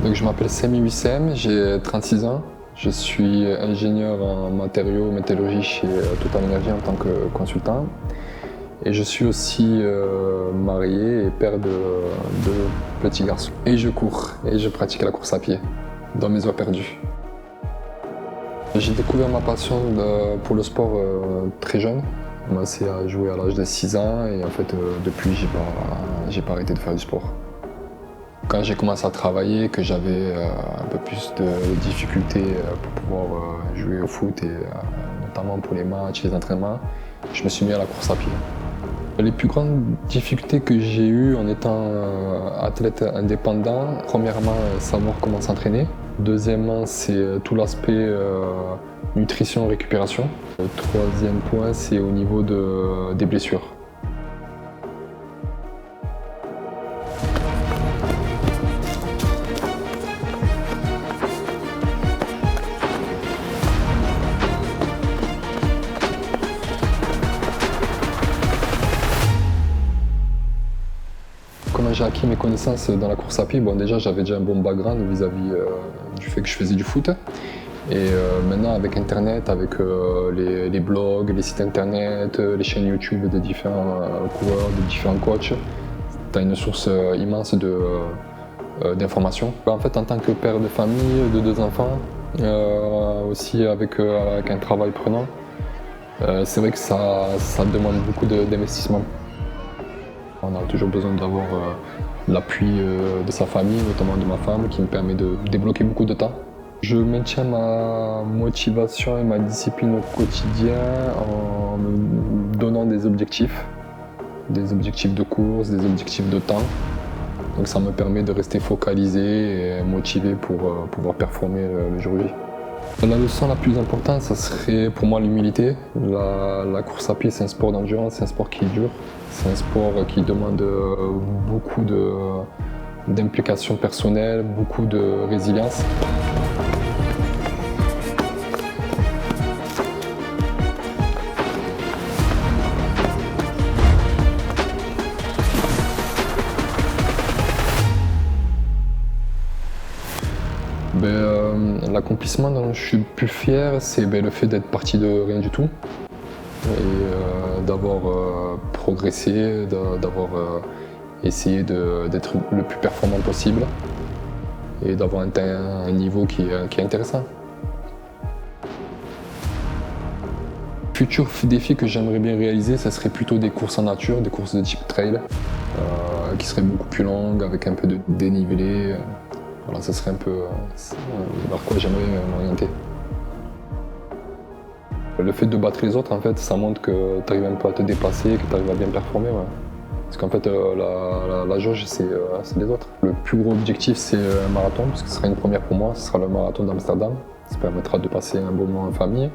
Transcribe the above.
Donc, je m'appelle Samy Wissem, j'ai 36 ans. Je suis ingénieur en matériaux, métallurgie chez Total Energy en tant que consultant. Et je suis aussi marié et père de petits garçons. Et je cours, et je pratique la course à pied, dans mes heures perdues. J'ai découvert ma passion pour le sport très jeune. J'ai commencé à jouer à l'âge de 6 ans et en fait depuis j'ai pas arrêté de faire du sport. Quand j'ai commencé à travailler, que j'avais un peu plus de difficultés pour pouvoir jouer au foot et notamment pour les matchs, les entraînements, je me suis mis à la course à pied. Les plus grandes difficultés que j'ai eues en étant athlète indépendant, premièrement, savoir comment s'entraîner. Deuxièmement, c'est tout l'aspect nutrition, récupération. Le troisième point, c'est au niveau des blessures. Comment j'ai acquis mes connaissances dans la course à pied? Bon, déjà, j'avais déjà un bon background vis-à-vis du fait que je faisais du foot. Et maintenant, avec Internet, avec les blogs, les sites Internet, les chaînes YouTube de différents coureurs, de différents coachs, tu as une source immense d'informations. En fait, en tant que père de famille, de 2 enfants, aussi avec un travail prenant, c'est vrai que ça demande beaucoup d'investissement. On a toujours besoin d'avoir l'appui de sa famille, notamment de ma femme, qui me permet de débloquer beaucoup de temps. Je maintiens ma motivation et ma discipline au quotidien en me donnant des objectifs de course, des objectifs de temps. Donc ça me permet de rester focalisé et motivé pour pouvoir performer le jour J. La leçon la plus importante, ça serait pour moi l'humilité. La course à pied, c'est un sport d'endurance, c'est un sport qui est dur. C'est un sport qui demande beaucoup d'implication personnelle, beaucoup de résilience. L'accomplissement dont je suis le plus fier, c'est le fait d'être parti de rien du tout et d'avoir progressé, d'avoir essayé d'être le plus performant possible et d'avoir atteint un niveau qui est intéressant. Futur défi que j'aimerais bien réaliser, ça serait plutôt des courses en nature, des courses de type trail, qui seraient beaucoup plus longues, avec un peu de dénivelé. Voilà, ça serait un peu vers quoi j'aimerais m'orienter. Le fait de battre les autres, en fait, ça montre que tu arrives un peu à te dépasser, que tu arrives à bien performer. Ouais. Parce qu'en fait, la jauge, c'est les autres. Le plus gros objectif, c'est un marathon, parce que ce sera une première pour moi. Ce sera le marathon d'Amsterdam. Ça permettra de passer un bon moment en famille.